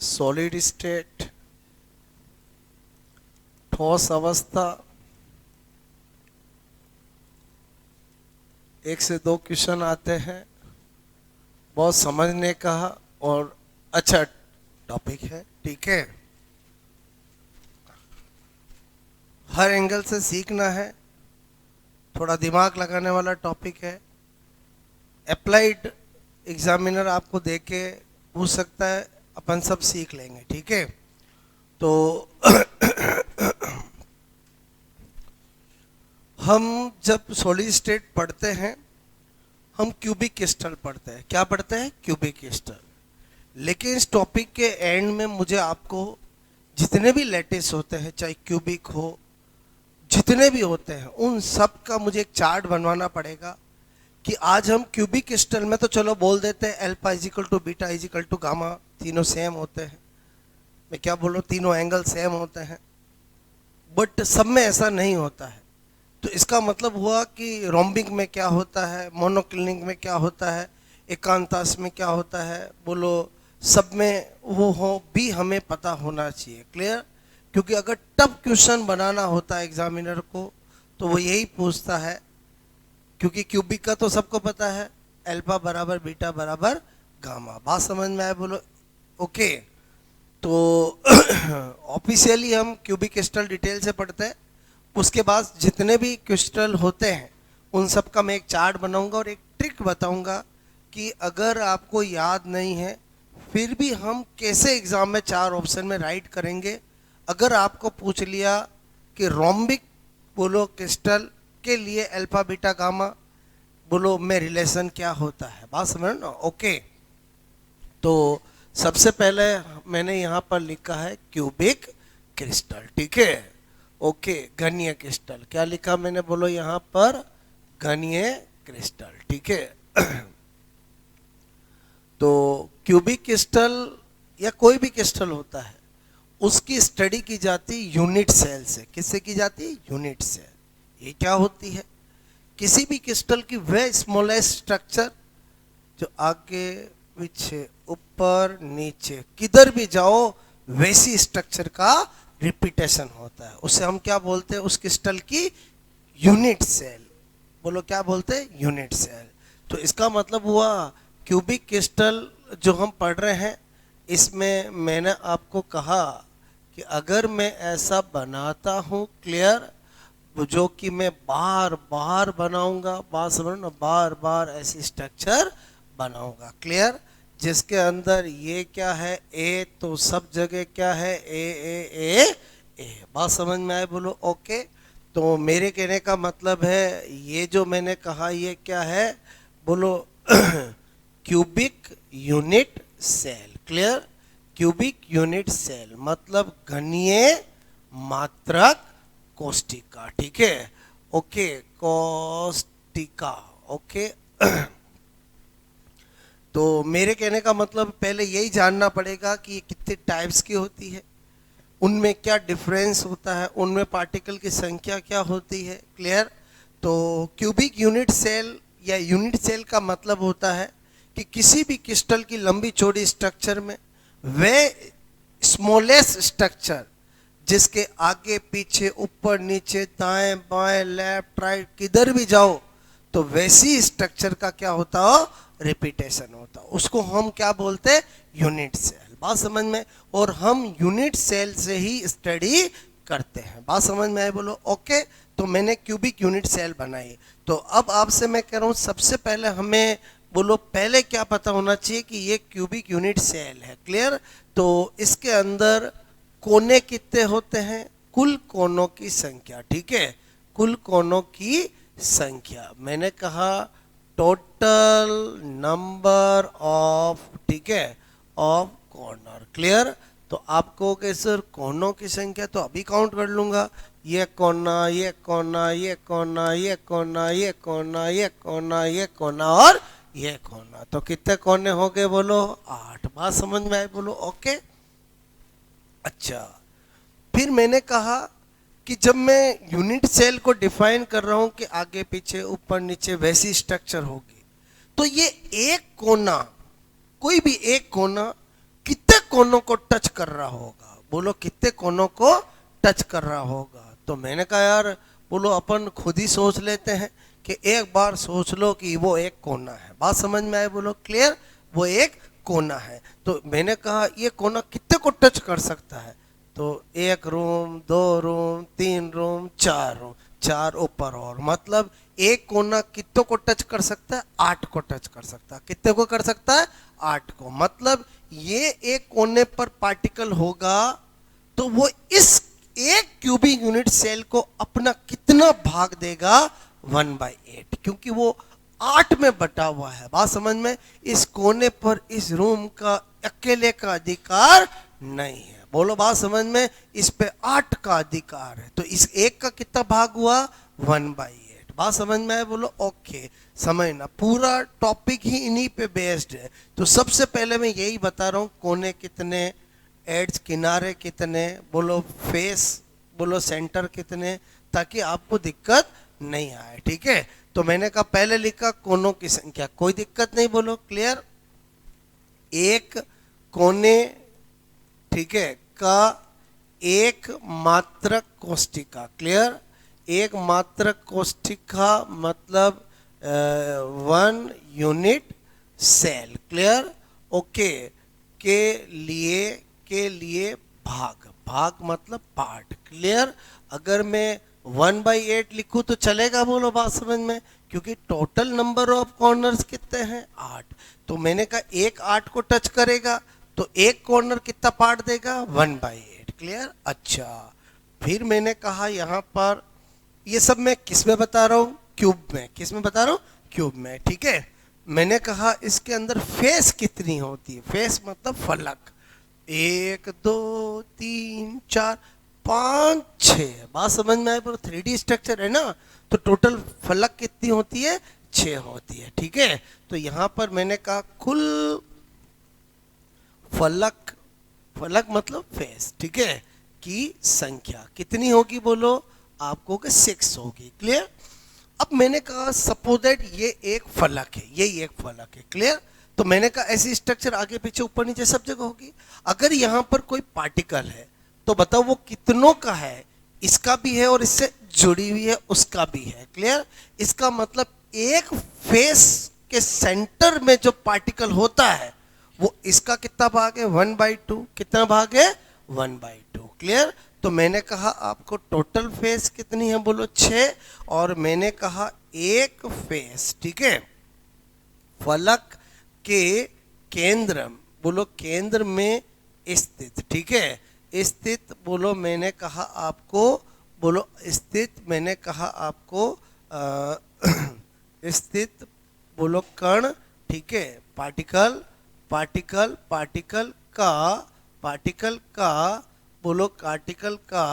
Solid state, ठोस अवस्था, 1 से 2 क्वेश्चन आते हैं, बहुत समझने का और अच्छा टॉपिक है, ठीक है। हर एंगल से सीखना है, थोड़ा दिमाग लगाने वाला टॉपिक है। अप्लाइड एग्जामिनर आपको देख के पूछ सकता है, अपन सब सीख लेंगे, ठीक है। तो हम जब सॉलिड स्टेट पढ़ते हैं, हम क्यूबिक क्रिस्टल पढ़ते हैं। क्या पढ़ते हैं? Cubic crystal. लेकिन इस टॉपिक के एंड में मुझे आपको जितने भी लैटिस होते हैं, चाहे क्यूबिक हो, जितने भी होते हैं, उन सब का मुझे एक चार्ट बनवाना पड़ेगा कि आज हम क्यूबिक क्रिस्टल में तो चलो बोल देते हैं alpha is equal to beta is equal to gamma, तीनों सेम होते हैं। मैं क्या बोल रहा हूँ, तीनों एंगल सेम होते हैं, बट सब में ऐसा नहीं होता है। तो इसका मतलब हुआ कि रोम्बिक में क्या होता है, मोनोक्लिनिक में क्या होता है, एकांतास में क्या होता है, बोलो सब में वो हो भी हमें पता होना चाहिए। क्लियर? क्योंकि अगर टफ क्वेश्चन बनाना होता है एग्जामिनर को तो वो यही पूछता है, क्योंकि क्यूबिक का तो सबको पता है, अल्फा बराबर बीटा बराबर गामा। बात समझ में आए? बोलो ओके। तो ऑफिशियली हम क्यूबिक क्रिस्टल डिटेल से पढ़ते हैं, उसके बाद जितने भी क्रिस्टल होते हैं उन सब का मैं एक चार्ट बनाऊंगा और एक ट्रिक बताऊंगा कि अगर आपको याद नहीं है फिर भी हम कैसे एग्जाम में 4 ऑप्शन में राइट करेंगे। अगर आपको पूछ लिया कि रोम्बिक बोलो क्रिस्टल के लिए अल्फा बीटा गामा बोलो में रिलेशन क्या होता है, बात समझ ना? ओके। तो सबसे पहले मैंने यहाँ पर लिखा है क्यूबिक क्रिस्टल, ठीक है। ओके, घनीय क्रिस्टल क्या लिखा मैंने? बोलो यहाँ पर घनीय क्रिस्टल, ठीक है। तो क्यूबिक क्रिस्टल या कोई भी क्रिस्टल होता है, उसकी स्टडी की जाती यूनिट सेल से। किससे की जाती? Unit cell. ये क्या होती है? किसी भी क्रिस्टल की वह स्मॉलेस्ट स्ट्रक्चर जो आगे पीछे ऊपर नीचे किधर भी जाओ वैसी स्ट्रक्चर का रिपीटेशन होता है, उसे हम क्या बोलते हैं? उस क्रिस्टल की यूनिट सेल। बोलो क्या बोलते हैं? Unit cell. तो इसका मतलब हुआ क्यूबिक क्रिस्टल जो हम पढ़ रहे हैं, इसमें मैंने आपको कहा कि अगर मैं ऐसा बनाता हूँ, क्लियर, जो कि मैं बार बार बनाऊंगा, बात समझ ना, बार बार ऐसी स्ट्रक्चर बनाऊंगा, क्लियर, जिसके अंदर ये क्या है? ए, तो सब जगह क्या है? ए ए ए ए। बात समझ में आए? बोलो ओके। तो मेरे कहने का मतलब है ये जो मैंने कहा ये क्या है? बोलो cubic unit cell. Clear? Cubic unit cell मतलब घनीय मात्रक कोष्टिका, ठीक है। ओके, कोष्टिका, ओके। तो मेरे कहने का मतलब पहले यही जानना पड़ेगा कि ये कितने टाइप्स की होती है, उनमें क्या डिफरेंस होता है, उनमें पार्टिकल की संख्या क्या होती है, क्लियर। तो क्यूबिक यूनिट सेल या यूनिट सेल का मतलब होता है कि किसी भी क्रिस्टल की लंबी चौड़ी स्ट्रक्चर में वे स्मॉलेस्ट स्ट्रक्चर जिसके आगे पीछे ऊपर नीचे दाएं बाएं लेफ्ट राइट किधर भी जाओ तो वैसी स्ट्रक्चर का क्या होता हो? रिपीटेशन होता, उसको हम क्या बोलते हैं? Unit cell. बात समझ में? और हम यूनिट सेल से ही स्टडी करते हैं। बात समझ में आए? बोलो ओके। तो मैंने क्यूबिक यूनिट सेल बनाई। तो अब आपसे मैं कह रहा हूँ सबसे पहले हमें बोलो पहले क्या पता होना चाहिए कि ये क्यूबिक यूनिट सेल है, क्लियर। तो इसके अंदर कोने कितने होते हैं? कुल कोनों की संख्या, ठीक है, कुल कोनों की संख्या। मैंने कहा टोटल नंबर ऑफ, ठीक है, ऑफ कॉर्नर, क्लियर। तो आपको कैसे कोनों की संख्या तो अभी काउंट कर लूंगा, ये कोना ये कोना ये कोना ये कोना ये कोना ये कोना ये कोना और ये कोना, तो कितने कोने हो गए? बोलो 8। बात समझ में आए? बोलो ओके। अच्छा, फिर मैंने कहा कि जब मैं यूनिट सेल को डिफाइन कर रहा हूं कि आगे पीछे ऊपर नीचे वैसी स्ट्रक्चर होगी, तो ये एक कोना, कोई भी एक कोना कितने कोनों को टच कर रहा होगा? बोलो कितने कोनों को टच कर रहा होगा? तो मैंने कहा यार बोलो अपन खुद ही सोच लेते हैं कि एक बार सोच लो कि वो एक कोना है। बात समझ में आए? बोलो क्लियर, वो एक कोना है। तो मैंने कहा ये कोना कितने को टच कर सकता है? तो एक रूम, दो रूम, तीन रूम, चार रूम, चार ऊपर और, मतलब एक कोना कितने को टच कर सकता है? 8 को टच कर सकता है। कितने को कर सकता है? 8 को। मतलब ये एक कोने पर पार्टिकल होगा तो वो इस एक क्यूबिक यूनिट सेल को अपना कितना भाग देगा? 1/8, क्योंकि वो 8 में बटा हुआ है। बात समझ में? इस कोने पर इस रूम का अकेले का अधिकार नहीं है। बोलो बात समझ में? इस पे 8 का अधिकार है। तो इस एक का कितना भाग हुआ? 1/8। बात समझ में है? बोलो ओके। समझना, पूरा टॉपिक ही इन्हीं पे बेस्ड है। तो सबसे पहले मैं यही बता रहा हूँ, कोने कितने, एड्स किनारे कितने, बोलो फेस, बोलो सेंटर कितने, ताकि आपको दिक्कत नहीं आए। ठीक है? तो मैंने कहा पहले लिखा कोनों की संख्या, कोई दिक्कत नहीं। बोलो क्लियर। एक कोने, ठीक है, का एक मात्रक कोष्ठिका। क्लियर? एक मात्रक कोष्ठिका मतलब 1 यूनिट सेल। क्लियर? ओके। के लिए भाग, भाग मतलब पार्ट। क्लियर? अगर मैं 1/8 लिखूं तो चलेगा? बोलो बात समझ में? क्योंकि टोटल नंबर ऑफ कॉर्नर्स कितने हैं? 8। तो मैंने कहा एक 8 को टच करेगा तो एक कॉर्नर कितना पार्ट देगा? 1/8। क्लियर? अच्छा, फिर मैंने कहा यहाँ पर ये सब मैं किस में बता रहा हूँ? क्यूब में। किस में बता रहा हूँ? क्यूब में। ठीक है? मैंने कहा इसके अंदर फेस कितनी होती है? फेस मतलब फलक। 1 2 3 4 5 6। बात समझ में आए? पर 3D स्ट्रक्चर है ना, तो टोटल फलक कितनी होती है? 6 होती है। ठीक है? तो यहां पर मैंने कहा कुल फलक, फलक मतलब फेस, ठीक है, की संख्या कितनी होगी? बोलो आपको कि 6 होगी। क्लियर? अब मैंने कहा सपोज दैट ये एक फलक है, ये एक फलक है। क्लियर? तो मैंने कहा ऐसी स्ट्रक्चर आगे पीछे ऊपर नीचे सब जगह होगी। अगर यहां पर कोई पार्टिकल है तो बताओ वो कितनों का है? इसका भी है और इससे जुड़ी हुई है उसका भी है। क्लियर? इसका मतलब एक फेस के सेंटर में जो पार्टिकल होता है वो इसका कितना भाग है? 1/2। कितना भाग है? 1/2। क्लियर? तो मैंने कहा आपको टोटल फेस कितनी है? बोलो 6। और मैंने कहा एक फेस, ठीक है, फलक के केंद्र, बोलो केंद्र में स्थित, ठीक है, स्थित, बोलो मैंने कहा आपको, बोलो स्थित, मैंने कहा आपको स्थित, बोलो कण, ठीक है, पार्टिकल, पार्टिकल, पार्टिकल का, बोलो पार्टिकल का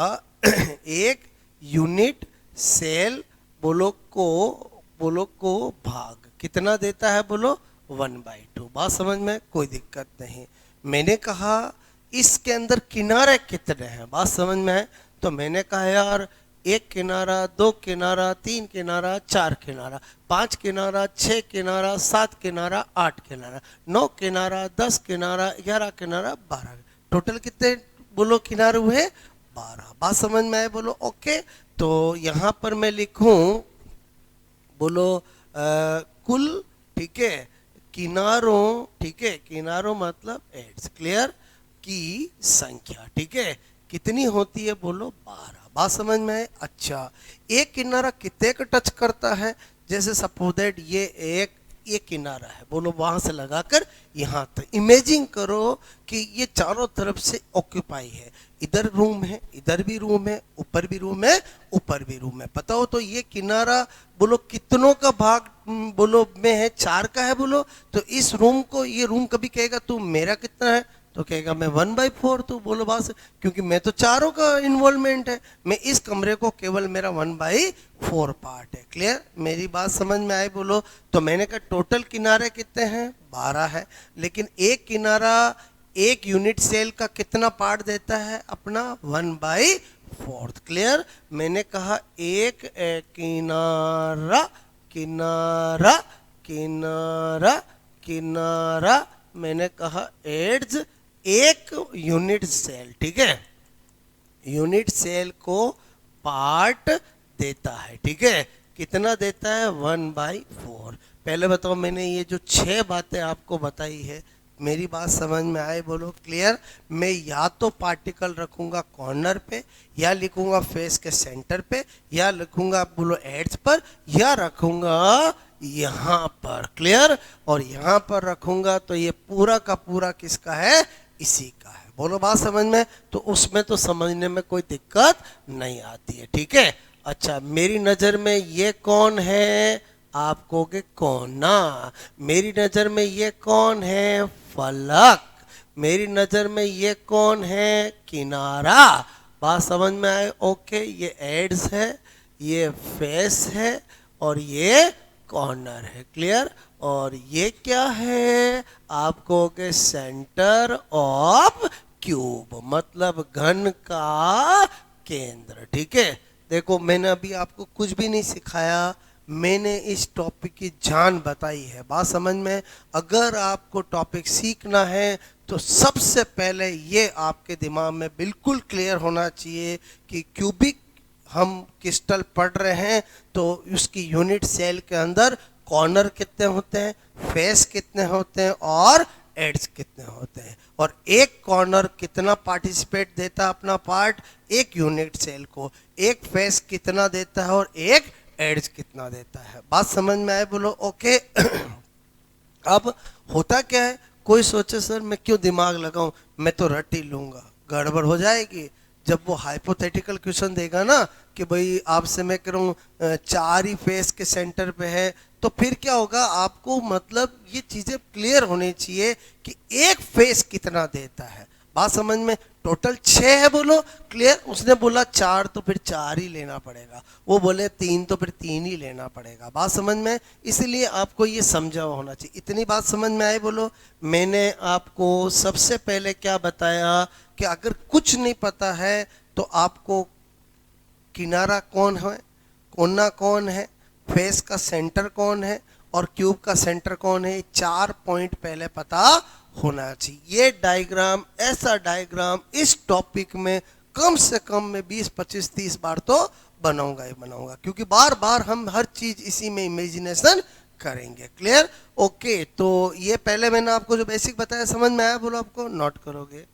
एक यूनिट सेल, बोलो को भाग कितना देता है? बोलो 1/2। बात समझ में? कोई दिक्कत नहीं। मैंने कहा इसके अंदर किनारे कितने हैं? बात समझ में है? तो मैंने कहा यार एक किनारा, दो किनारा, तीन किनारा, चार किनारा, 5 किनारा, 6 किनारा, 7 किनारा, 8 किनारा, 9 किनारा, 10 किनारा, 11 किनारा, 12। टोटल कितने बोलो किनारे हुए? 12। बात समझ में आए? बोलो ओके। तो यहां पर मैं लिखूं, बोलो कुल, ठीक है, किनारों, ठीक है, किनारों मतलब एड्स, क्लियर, की संख्या, ठीक है, कितनी होती है? बोलो 12। बात समझ में आए? अच्छा, एक किनारा कितने का टच करता है? जैसे सपोज दैट ये किनारा है, बोलो वहां से लगाकर यहाँ तक इमेजिन करो कि ये चारों तरफ से ऑक्यूपाई है। इधर रूम है, इधर भी रूम है, ऊपर भी रूम है, ऊपर भी रूम है। बताओ तो ये किनारा बोलो कितनों का भाग बोलो में है? 4 का है। बोलो तो इस रूम को, ये रूम कभी कहेगा तू मेरा कितना है? तो कहेगा मैं 1/4। तो बोलो बस, क्योंकि मैं तो चारों का इन्वॉल्वमेंट है, मैं इस कमरे को केवल मेरा 1/4 पार्ट है। क्लियर? मेरी बात समझ में आई? बोलो तो मैंने कहा टोटल किनारे कितने हैं? 12 है, लेकिन एक किनारा एक यूनिट सेल का कितना पार्ट देता है? अपना 1/4। क्लियर? मैंने कहा एक किनारा, किनारा, किनारा, किनारा, मैंने कहा एड्स एक यूनिट सेल, ठीक है, यूनिट सेल को पार्ट देता है, ठीक है, कितना देता है 1/4। पहले बताओ, मैंने ये जो 6 बातें आपको बताई है, मेरी बात समझ में आए, बोलो क्लियर। मैं या तो पार्टिकल रखूंगा कॉर्नर पे, या लिखूंगा फेस के सेंटर पे, या लिखूंगा बोलो एड्स पर, या रखूंगा यहाँ पर, क्लियर। और यहाँ पर रखूंगा तो ये पूरा का पूरा किसका है, इसी का है। बोलो बात समझ में, तो उसमें तो समझने में कोई दिक्कत नहीं आती है, ठीक है। अच्छा, मेरी नजर में ये कौन है, आप कहोगे कोना। मेरी नजर में ये कौन है, फलक। मेरी नजर में ये कौन है, किनारा। बात समझ में आए, ओके। ये एड्स है, ये फेस है, और ये कॉर्नर है, क्लियर। और ये क्या है, आप कहोगे सेंटर ऑफ क्यूब, मतलब घन का केंद्र, ठीक है। देखो, मैंने अभी आपको कुछ भी नहीं सिखाया, मैंने इस टॉपिक की जान बताई है। बात समझ में। अगर आपको टॉपिक सीखना है तो सबसे पहले ये आपके दिमाग में बिल्कुल क्लियर होना चाहिए कि क्यूबिक हम क्रिस्टल पढ़ रहे हैं तो उसकी यूनिट सेल के अंदर कॉर्नर कितने होते हैं, फेस कितने होते हैं, और एड्स कितने होते हैं, और एक कॉर्नर कितना पार्टिसिपेट देता है अपना पार्ट एक यूनिट सेल को, एक फेस कितना देता है, और एक एड्स कितना देता है। बात समझ में आए, बोलो ओके। अब होता क्या है, कोई सोचे सर मैं क्यों दिमाग लगाऊं, मैं तो रट ही लूंगा, गड़बड़ हो जाएगी। जब वो हाइपोथेटिकल क्वेश्चन देगा ना कि भाई आपसे मैं कह रहा हूँ 4 ही फेस के सेंटर पे है, तो फिर क्या होगा, आपको मतलब ये चीजें क्लियर होनी चाहिए कि एक फेस कितना देता है। बात समझ में। टोटल 6 है, बोलो क्लियर। उसने बोला 4 तो फिर 4 ही लेना पड़ेगा, वो बोले 3 तो फिर 3 ही लेना पड़ेगा। बात समझ में। इसलिए आपको ये समझा होना चाहिए। इतनी बात समझ में आए, बोलो। मैंने आपको सबसे पहले क्या बताया कि अगर कुछ नहीं पता है तो आपको किनारा कौन है, कोना कौन है, फेस का सेंटर कौन है, और क्यूब का सेंटर कौन है, 4 पॉइंट पहले पता होना चाहिए। ये डायग्राम, ऐसा डायग्राम इस टॉपिक में कम से कम में 20 25 30 बार तो बनाऊंगा ही बनाऊंगा, क्योंकि बार बार हम हर चीज इसी में इमेजिनेशन करेंगे, क्लियर। ओके, तो ये पहले मैंने आपको जो बेसिक बताया, समझ में आया, बोलो आपको, नोट करोगे।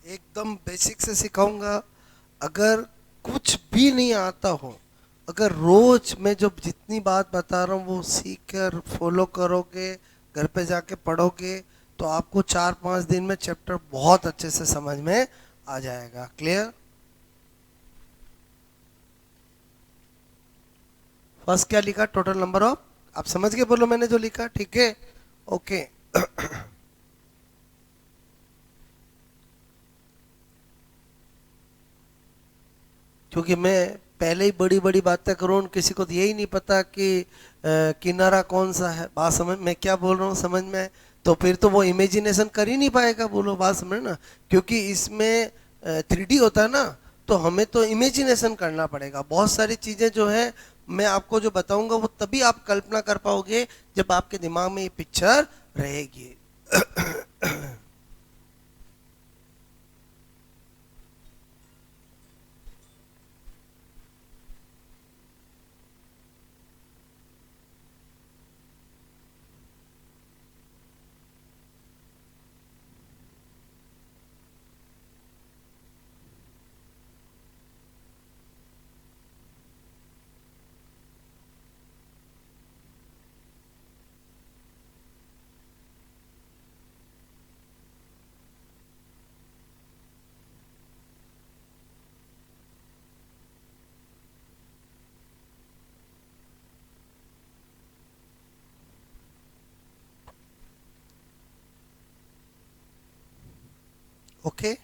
एकदम बेसिक से सिखाऊंगा। अगर कुछ भी नहीं आता हो, अगर रोज मैं जो जितनी बात बता रहा हूँ वो सीख कर फॉलो करोगे, घर पे जाके पढ़ोगे, तो आपको 4 5 दिन में चैप्टर बहुत अच्छे से समझ में आ जाएगा, क्लियर। फर्स्ट क्या लिखा, टोटल नंबर ऑफ, आप समझ के बोलो मैंने जो लिखा, ठीक है, ओके। क्योंकि मैं पहले ही बड़ी बड़ी बातें करूँ, किसी को तो यही नहीं पता कि किनारा कौन सा है। बात समझ, मैं क्या बोल रहा हूँ समझ में, तो फिर तो वो इमेजिनेशन कर ही नहीं पाएगा, बोलो बात समझ ना। क्योंकि इसमें 3D होता है ना, तो हमें तो इमेजिनेशन करना पड़ेगा। बहुत सारी चीज़ें जो है मैं आपको जो बताऊंगा वो तभी आप कल्पना कर पाओगे जब आपके दिमाग में ये पिक्चर रहेगी। ओके।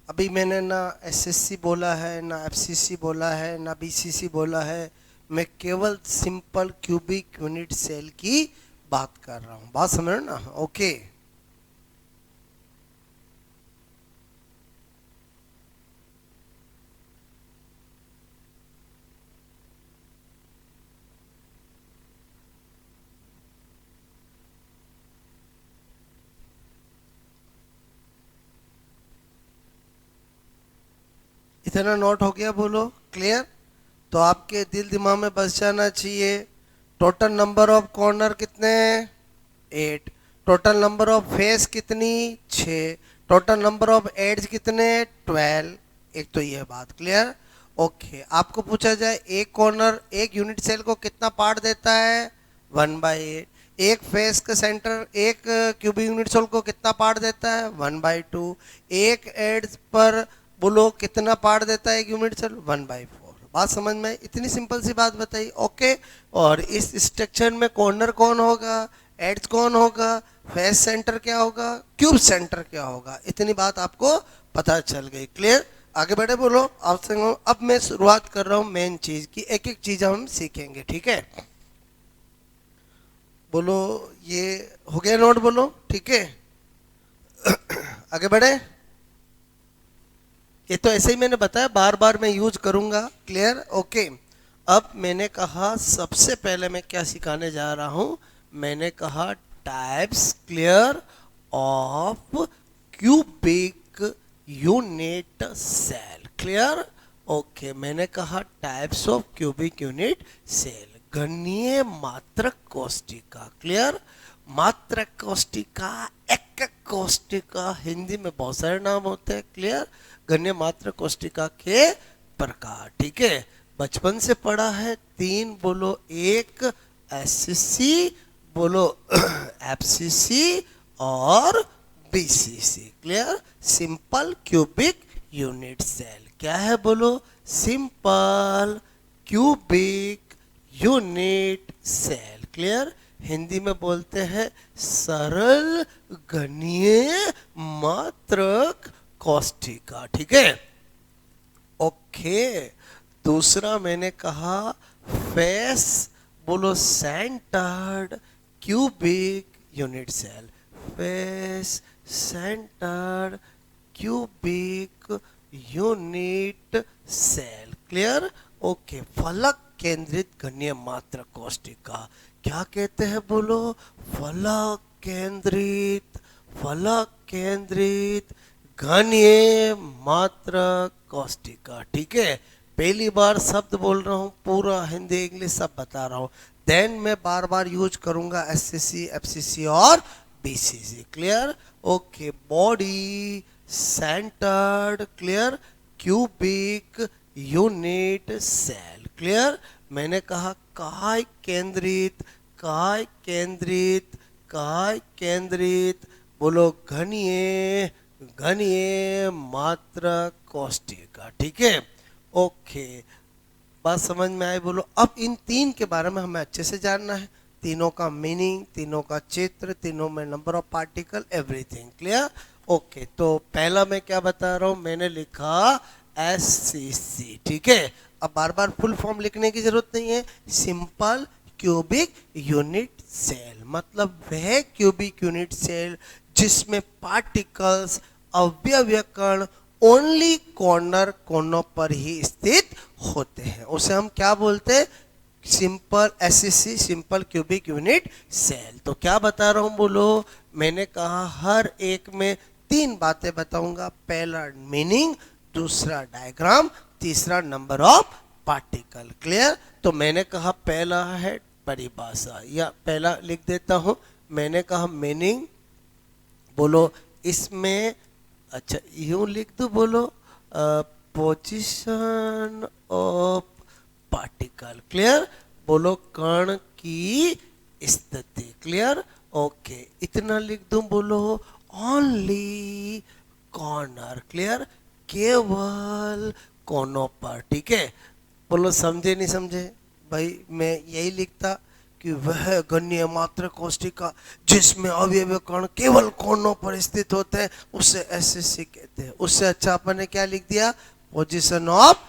अभी मैंने ना एसएससी बोला है, ना एफसीसी बोला है, ना बीसीसी बोला है। मैं केवल सिंपल क्यूबिक यूनिट सेल की बात कर रहा हूँ। बात समझ रहे ना? ओके। इतना नोट हो गया? बोलो क्लियर। तो आपके दिल दिमाग में बस जाना चाहिए। टोटल नंबर ऑफ कॉर्नर कितने हैं? 8। टोटल नंबर ऑफ फेस कितनी? 6। टोटल नंबर ऑफ एड्स कितने? 12। एक तो ये बात क्लियर। ओके, आपको पूछा जाए एक कॉर्नर एक यूनिट सेल को कितना पार्ट देता है? 1/8। एक फेस का सेंटर एक क्यूबिक यूनिट सेल को कितना पार्ट देता है? 1/2। एक एड्स पर बोलो कितना पार्ट देता है एक यूनिट सेल? 1/4। बात समझ में? इतनी सिंपल सी बात बताई। ओके। और इस स्ट्रक्चर में कॉर्नर कौन होगा, एड्स कौन होगा, फेस सेंटर क्या होगा, क्यूब सेंटर क्या होगा, इतनी बात आपको पता चल गई। क्लियर? आगे बढ़े। बोलो आपसे। अब मैं शुरुआत कर रहा हूं मेन चीज की, एक एक चीज हम सीखेंगे। ठीक है? बोलो ये हो गया नोट? बोलो ठीक है। आगे बढ़े। ये तो ऐसे ही मैंने बताया, बार बार मैं यूज करूंगा। क्लियर? ओके। अब मैंने कहा सबसे पहले मैं क्या सिखाने जा रहा हूं, मैंने कहा types clear of cubic unit cell. Clear? Okay, मैंने कहा types of cubic unit cell. गणीय मात्रक कोष्टिका। क्लियर? मात्रक कोष्टिका, एकक कोष्टिका, हिंदी में बहुत सारे नाम होते हैं। क्लियर? गण्य मात्रक कोष्टिका के प्रकार। ठीक है? बचपन से पढ़ा है। 3 बोलो, एक एससीसी बोलो, एफसीसी और BCC. Clear? Simple cubic unit cell क्या है? बोलो simple cubic unit cell. Clear? Hindi में बोलते हैं सरल गणीय मात्रक कोष्टिका। ठीक है? ओके। दूसरा मैंने कहा फेस बोलो centred cubic unit cell. Face centred cubic unit cell. Clear? Okay. फलक केंद्रित गणीय मात्रक कोष्टिका क्या कहते हैं? बोलो फलक केंद्रित, फलक केंद्रित गणीय मात्रक कोष्टिका। ठीक है? पहली बार शब्द बोल रहा हूँ, पूरा हिंदी इंग्लिश सब बता रहा हूँ। देन मैं बार बार यूज करूंगा एससीसी, एफसीसी और BCC. Clear? Okay. Body centred clear cubic unit cell. Clear? मैंने कहा काय केंद्रित, काय केंद्रित, काय केंद्रित बोलो घनीय, घनीय मात्रक कोष्टिका। ठीक है? ओके। बात समझ में आई? बोलो अब इन 3 के बारे में हमें अच्छे से जानना है। तीनों का मीनिंग, तीनों का चित्र, तीनों में number of particle, everything. Clear? Okay. तो पहला मैं क्या बता रहा हूं, मैंने लिखा एससीसी। ठीक है? अब बार बार फुल फॉर्म लिखने की जरूरत नहीं है। सिंपल क्यूबिक यूनिट सेल मतलब वह क्यूबिक यूनिट सेल जिसमें पार्टिकल्स, अवयव कण ओनली कॉर्नर कोनों पर ही स्थित होते हैं, उसे हम क्या बोलते हैं? Simple SCC, simple cubic unit cell. तो क्या बता रहा हूं? बोलो मैंने कहा हर एक में 3 बातें बताऊंगा। पहला मीनिंग, दूसरा डायग्राम, तीसरा नंबर ऑफ पार्टिकल। क्लियर? तो मैंने कहा पहला है परिभाषा, या पहला लिख देता हूं। मैंने कहा मीनिंग, बोलो इसमें, अच्छा यूं लिख दो, बोलो पोजीशन ऑफ पार्टिकल। क्लियर? बोलो कण की स्थिति। क्लियर? ओके। इतना लिख दूं, बोलो ओनली कॉर्नर। क्लियर? केवल कोनों पर। ठीक है? बोलो समझे नहीं समझे? भाई मैं यही लिखता कि वह गण्य मात्र कोष्ठिका जिसमें अवयव कण केवल कोनों पर स्थित होते हैं उसे एससीसी कहते हैं। उससे अच्छा अपन ने क्या लिख दिया, पोजीशन ऑफ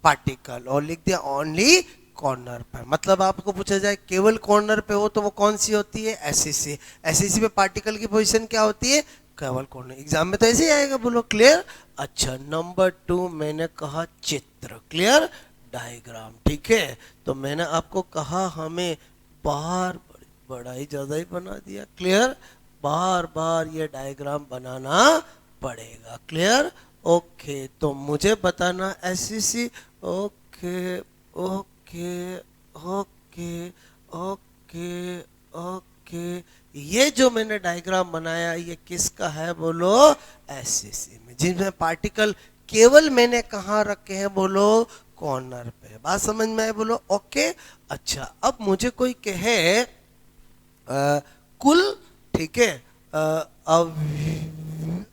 पार्टिकल, और लिख दिया ओनली कॉर्नर पर। मतलब आपको पूछा जाए केवल कॉर्नर पे हो तो वो कौन सी होती है, एससीसी। एससीसी पे पार्टिकल की पोजीशन क्या होती है, केवल कॉर्नर। एग्जाम में तो ऐसे ही आएगा, बोलो क्लियर। अच्छा नंबर 2 मैंने कहा चित्र, क्लियर, डायग्राम, ठीक है। तो मैंने आपको कहा हमें बार बड़ा ही ज्यादा ही बना दिया, क्लियर, बार बार ये डायग्राम बनाना पड़ेगा, क्लियर। ओके तो मुझे बताना SCC, okay okay okay okay okay. ये जो मैंने डायग्राम बनाया ये किसका है, बोलो एससीसी में, जिसमें पार्टिकल केवल मैंने कहाँ रखे हैं, बोलो कॉर्नर पे। बात समझ में आए, बोलो ओके। अच्छा अब मुझे कोई कहे कुल, ठीक है,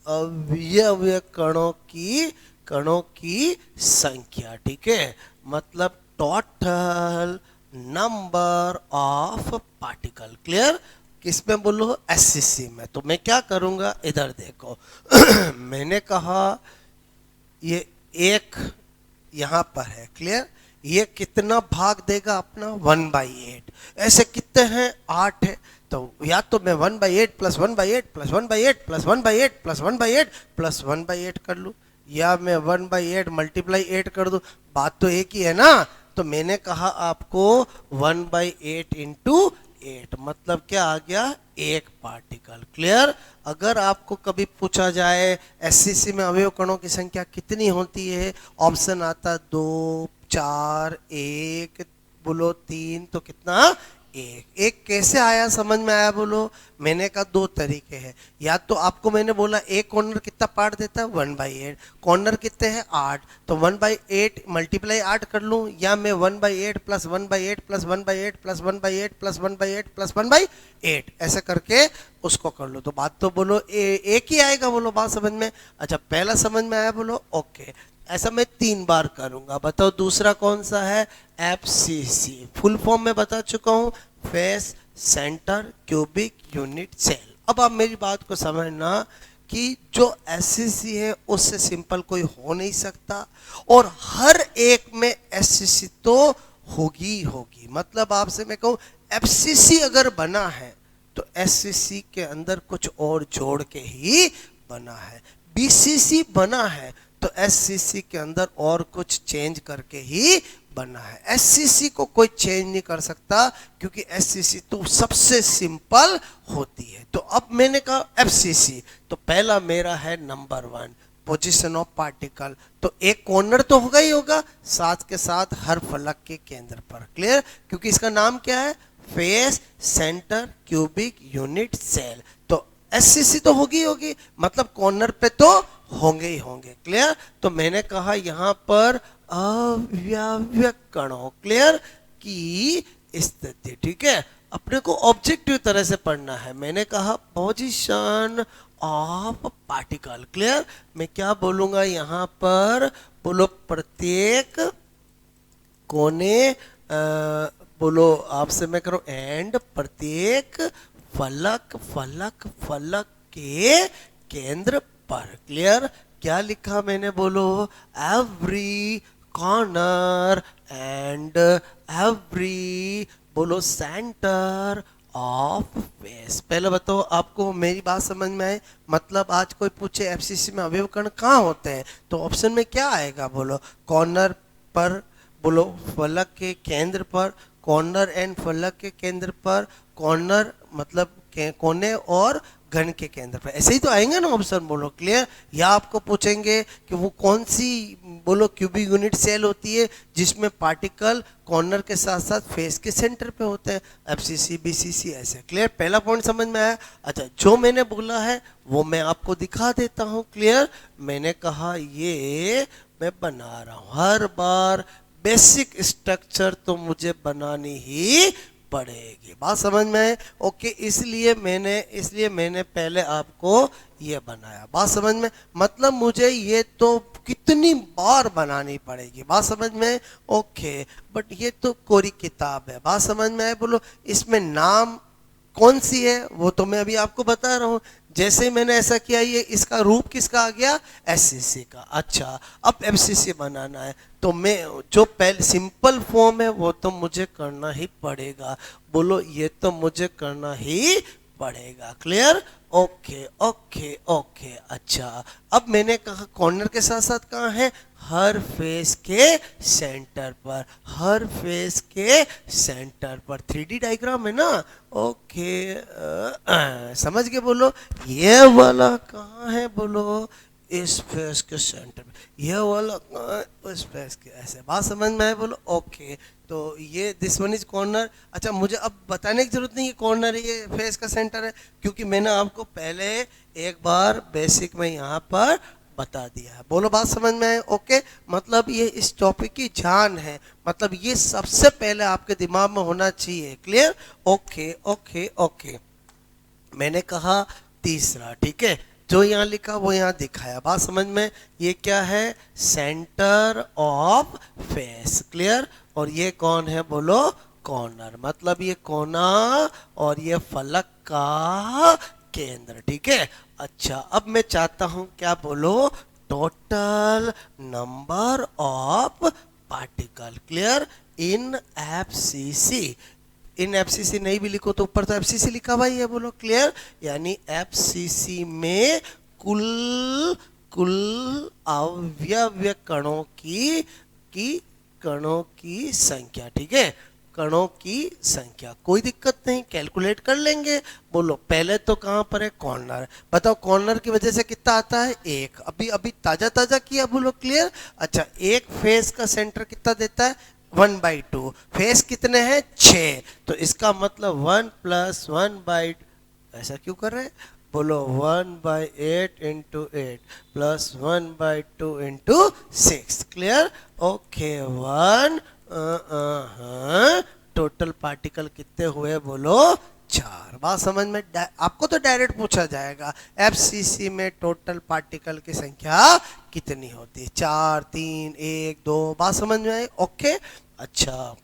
अवयव कणों की संख्या, ठीक है, मतलब total number of particle, clear, किसमें बोलो एससीसी में। तो मैं क्या करूंगा, इधर देखो मैंने कहा ये एक यहां पर है, क्लियर, ये कितना भाग देगा अपना 1/8। ऐसे कितने हैं, 8 है, तो या तो मैं 1/8 plus 1/8 plus 1/8 plus 1/8 plus 1/8 plus 1/8 कर लूं, या मैं 1/8 मल्टीप्लाई 8 कर दूं, बात तो एक ही है ना। तो मैंने कहा आपको 1/8 इंटू 8, मतलब क्या आ गया, एक पार्टिकल, क्लियर। अगर आपको कभी पूछा जाए एससीसी में अवयव कणों की संख्या कितनी होती है, ऑप्शन आता 2 4 1, बोलो 3, तो कितना, एक कैसे आया, समझ में आया, बोलो। मैंने कहा दो तरीके हैं, या तो आपको मैंने बोला एक कॉर्नर कितना पार्ट देता है 1/8, कॉर्नर कितने हैं 8, तो 1/8 मल्टीप्लाई 8 कर लूं, या मैं 1/8 plus 1/8 plus 1/8 plus 1/8 plus 1/8 plus 1/8 ऐसे करके उसको कर लो, तो बात तो बोलो एक ही आएगा, बोलो बात समझ में। अच्छा पहला समझ में आया, बोलो ओके। ऐसा मैं 3 बार करूंगा, बताओ दूसरा कौन सा है, एफसीसी, फुल फॉर्म में बता चुका हूं, face centre cubic unit cell. अब आप मेरी बात को समझना कि जो एससीसी है उससे सिंपल कोई हो नहीं सकता, और हर एक में एससीसी तो होगी होगी। मतलब आपसे मैं कहूं एफसीसी अगर बना है तो एससीसी के अंदर कुछ और जोड़ के ही बना है, बीसीसी बना है तो एससीसी के अंदर और कुछ चेंज करके ही बना है। एससीसी को कोई चेंज नहीं कर सकता क्योंकि एससीसी तो सबसे सिंपल होती है। तो अब मैंने कहा एफसीसी, तो पहला मेरा है नंबर 1 पोजीशन ऑफ पार्टिकल, तो एक कॉर्नर तो होगा ही होगा, साथ के साथ हर फलक के केंद्र पर, क्लियर, क्योंकि इसका नाम क्या है, face centre cubic unit cell, तो एससीसी तो होगी होगी, मतलब कॉर्नर पे तो होंगे ही होंगे, क्लियर। तो मैंने कहा यहां पर अवयव कणों, क्लियर, की स्थिति, ठीक है, अपने को ऑब्जेक्टिव तरह से पढ़ना है। मैंने कहा पोजीशन ऑफ पार्टिकल, क्लियर, मैं क्या बोलूंगा यहां पर, बोलो प्रत्येक कोने, बोलो आपसे मैं करूं एंड, प्रत्येक फलक फलक फलक के केंद्र पर, क्लियर, क्या लिखा मैंने, बोलो एवरी कॉर्नर एंड एवरी, बोलो सेंटर ऑफ फेस। पहले बताओ आपको मेरी बात समझ में आए, मतलब आज कोई पूछे एफसीसी में अवयव कण कहाँ होते हैं तो ऑप्शन में क्या आएगा, बोलो कॉर्नर पर, बोलो फलक के केंद्र पर, कॉर्नर एंड फलक के केंद्र पर, कॉर्नर मतलब कोने और घन के केंद्र पर, ऐसे ही तो आएंगे ना ऑप्शन, बोलो क्लियर। या आपको पूछेंगे कि वो कौन सी, बोलो क्यूबिक यूनिट सेल होती है जिसमें पार्टिकल कॉर्नर के साथ साथ फेस के सेंटर पे होते हैं, एफसीसी बीसीसी, ऐसे, क्लियर। पहला पॉइंट समझ में आया। अच्छा जो मैंने बोला है वो मैं आपको दिखा देता हूँ, क्लियर। मैंने कहा ये मैं बना रहा हूँ, हर बार बेसिक स्ट्रक्चर तो मुझे बनानी ही पड़ेगी। बात समझ में है? ओके, इसलिए मैंने पहले आपको ये बनाया। बात समझ में? मतलब मुझे ये तो कितनी बार बनानी पड़ेगी। बात समझ में? ओके, बट ये तो कोरी किताब है। बात समझ में है? बोलो इसमें नाम कौन सी है वो तो मैं अभी आपको बता रहा हूं। जैसे मैंने ऐसा किया, ये इसका रूप किसका आ गया? एससीसी का। अच्छा, अब एफसीसी बनाना है तो मैं जो पहले सिंपल फॉर्म है वो तो मुझे करना ही पड़ेगा। बोलो ये तो मुझे करना ही पड़ेगा। क्लियर? Okay okay okay. अच्छा, अब मैंने कहा कॉर्नर के साथ साथ कहाँ है? हर फेस के सेंटर पर, हर फेस के सेंटर पर। 3D डायग्राम है ना? ओके, समझ के बोलो ये वाला कहाँ है? बोलो इस फेस के सेंटर में। ये वाला कहाँ है? इस फेस के। ऐसे बात समझ में आए? बोलो ओके। तो ये दिस वन इज कॉर्नर। अच्छा, मुझे अब बताने की जरूरत नहीं है कॉर्नर है, ये फेस का सेंटर है, क्योंकि मैंने आपको पहले एक बार बेसिक में यहाँ पर बता दिया है। बोलो बात समझ में आए? ओके, मतलब ये इस टॉपिक की जान है, मतलब ये सबसे पहले आपके दिमाग में होना चाहिए। क्लियर? Okay okay okay. मैंने कहा तीसरा, ठीक है, जो यहाँ लिखा वो यहाँ दिखाया। बात समझ में? ये क्या है? Centre of face. क्लियर? और ये कौन है? बोलो कॉर्नर। मतलब ये कोना और ये फलक का केंद्र। ठीक है? अच्छा, अब मैं चाहता हूं क्या? बोलो total number of particle. Clear? In FCC. In FCC नहीं भी लिखो तो ऊपर तो एफसीसी लिखा हुआ ही है। बोलो क्लियर? यानी एफसीसी में कुल कुल अवयव कणों की संख्या। ठीक है? कणों की संख्या, कोई दिक्कत नहीं, कैलकुलेट कर लेंगे। बोलो पहले तो कहां पर है? कॉर्नर। बताओ कॉर्नर की वजह से कितना आता है? एक। अभी अभी ताजा ताजा किया। बोलो क्लियर? अच्छा, एक फेस का सेंटर कितना देता है? 1/2। फेस कितने हैं? 6। तो इसका मतलब 1 + 1/, ऐसा क्यों कर रहे हैं? बोलो 1/8 × 8 + 1/2 × 6। क्लियर? ओके, 1 टोटल पार्टिकल कितने हुए? बोलो 4। बात समझ में? आपको तो डायरेक्ट पूछा जाएगा एफसीसी में टोटल पार्टिकल की संख्या कितनी होती है? 4, 3, 1, 2। बात समझ में आई? ओके। अच्छा,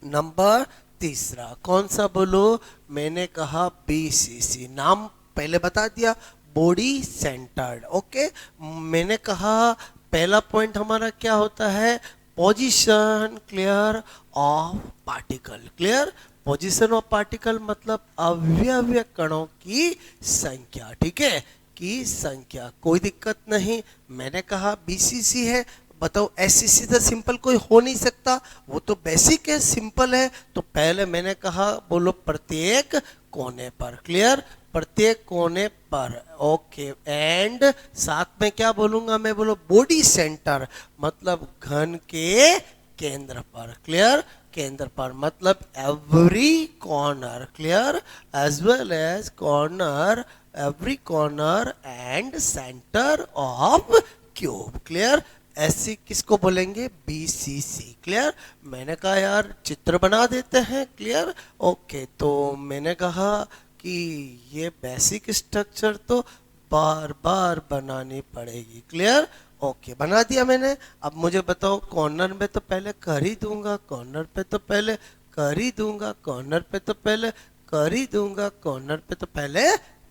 नंबर तीसरा कौन सा? बोलो मैंने कहा बीसीसी। नाम पहले बता दिया, बॉडी सेंटर्ड। ओके, मैंने कहा पहला पॉइंट हमारा क्या होता है? Position. Clear? Of particle. Clear? Position of particle मतलब अवयव कणों की संख्या। ठीक है? की संख्या, कोई दिक्कत नहीं। मैंने कहा बीसीसी है। बताओ एससीसी तो सिंपल कोई हो नहीं सकता, वो तो बेसिक है, सिंपल है। तो पहले मैंने कहा बोलो प्रत्येक कोने पर। क्लियर? प्रत्येक कोने पर। ओके, एंड साथ में क्या बोलूंगा मैं? बोलो बॉडी सेंटर, मतलब घन के केंद्र पर। क्लियर? केंद्र पर मतलब every corner. Clear? As well as corner, every corner and centre of cube. Clear? ऐसी किसको बोलेंगे? बीसीसी। क्लियर? मैंने कहा यार चित्र बना देते हैं। क्लियर? ओके, तो मैंने कहा कि ये बेसिक स्ट्रक्चर तो बार बार बनानी पड़ेगी। क्लियर? ओके, बना दिया मैंने। अब मुझे बताओ कॉर्नर में तो पहले कर ही दूंगा, कॉर्नर पे तो पहले कर ही दूंगा, कॉर्नर पे तो पहले कर ही दूंगा, कॉर्नर पे तो पहले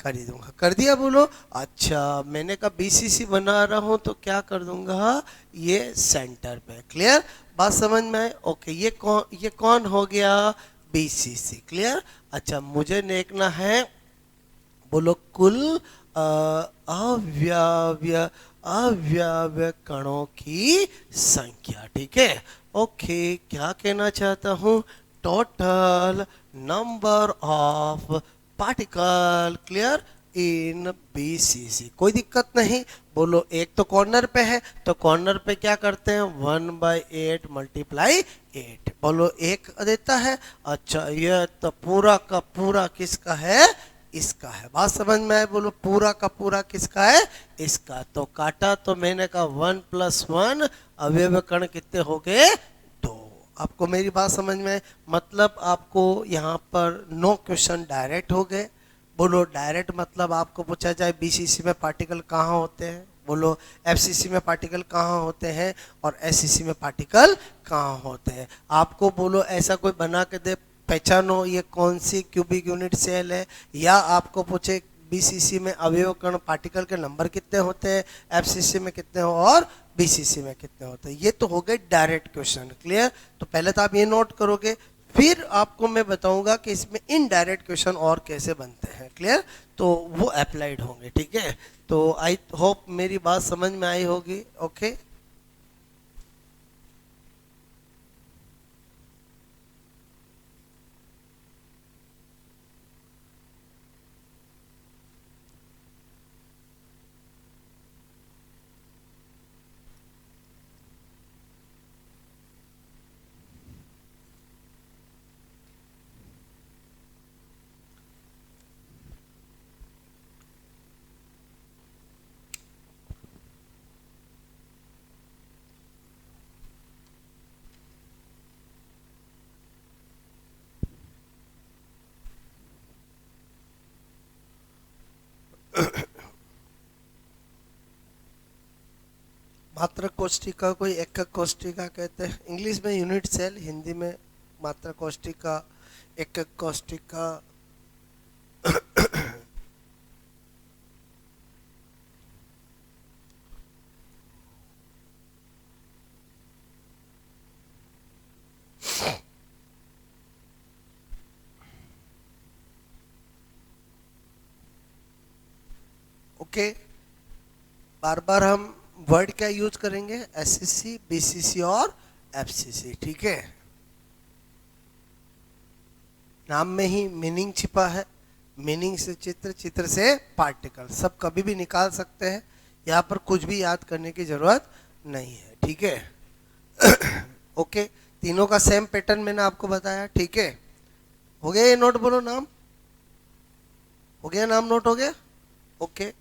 कर ही दूंगा। कर दिया? बोलो। अच्छा, मैंने कहा बीसीसी बना रहा हूं तो क्या कर दूंगा? ये सेंटर पे। क्लियर? बात समझ में आए? ओके, ये कौन हो गया? बीसीसी। क्लियर? अच्छा, मुझे देखना है बोलो कुल अवयव कणों की संख्या। ठीक है? ओके, क्या कहना चाहता हूं? Total number of particle. Clear? In BCC. कोई दिक्कत नहीं। बोलो एक तो कॉर्नर पे है तो कॉर्नर पे क्या करते हैं? 1/8 × 8। बोलो एक देता है। अच्छा, यह तो पूरा का पूरा किसका है? इसका है। बात समझ में आए? बोलो पूरा का पूरा किसका है? इसका। तो काटा तो मैंने कहा 1 + 1 अवयव कण कितने हो गए? 2। आपको मेरी बात समझ में, मतलब आपको यहाँ पर 9 क्वेश्चन डायरेक्ट हो गए। बोलो डायरेक्ट मतलब आपको पूछा जाए बीसीसी में पार्टिकल कहाँ होते हैं, बोलो एफसीसी में पार्टिकल कहाँ होते हैं, और एससीसी में पार्टिकल कहाँ होते हैं। आपको बोलो ऐसा कोई बना के दे, पहचानो ये कौन सी क्यूबिक यूनिट सेल है, या आपको पूछे बीसीसी में अवयव कण पार्टिकल के नंबर कितने होते हैं, एफसीसी में कितने हो और बीसीसी में कितने होते हैं। ये तो हो गए डायरेक्ट क्वेश्चन। क्लियर? तो पहले तो आप ये नोट करोगे, फिर आपको मैं बताऊंगा कि इसमें इनडायरेक्ट क्वेश्चन और कैसे बनते हैं। क्लियर? तो वो अप्लाइड होंगे। ठीक है? तो आई होप मेरी बात समझ में आई होगी। ओके, मात्रक कोष्टिका कोई एकक कोष्टिका कहते हैं, इंग्लिश में यूनिट सेल, हिंदी में मात्रक कोष्टिका, एकक कोष्टिका। ओके, बार बार हम वर्ड क्या यूज करेंगे, एससीसी, बीसीसी और एफसीसी। ठीक है? नाम में ही मीनिंग छिपा है, मीनिंग से चित्र, चित्र से पार्टिकल, सब कभी भी निकाल सकते हैं। यहाँ पर कुछ भी याद करने की जरूरत नहीं है। ठीक है? ओके, तीनों का सेम पैटर्न मैंने आपको बताया। ठीक है? हो गया ये नोट? बोलो नाम हो गया, नाम नोट हो गया। ओके,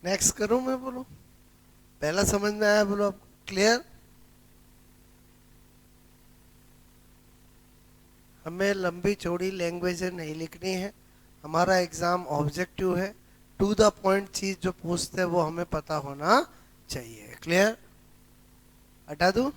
नेक्स्ट करूं मैं? बोलो पहला समझ में आया? बोलो आप क्लियर? हमें लंबी चौड़ी लैंग्वेज नहीं लिखनी है, हमारा एग्जाम ऑब्जेक्टिव है। टू द पॉइंट चीज जो पूछते हैं वो हमें पता होना चाहिए। क्लियर? हटा दूं?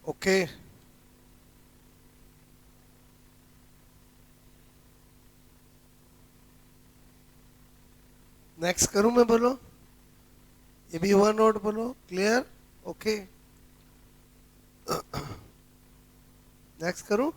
ओके, नेक्स्ट करूं मैं, बोलो, ये भी हुआ नोट, बोलो क्लियर, ओके, नेक्स्ट करूं।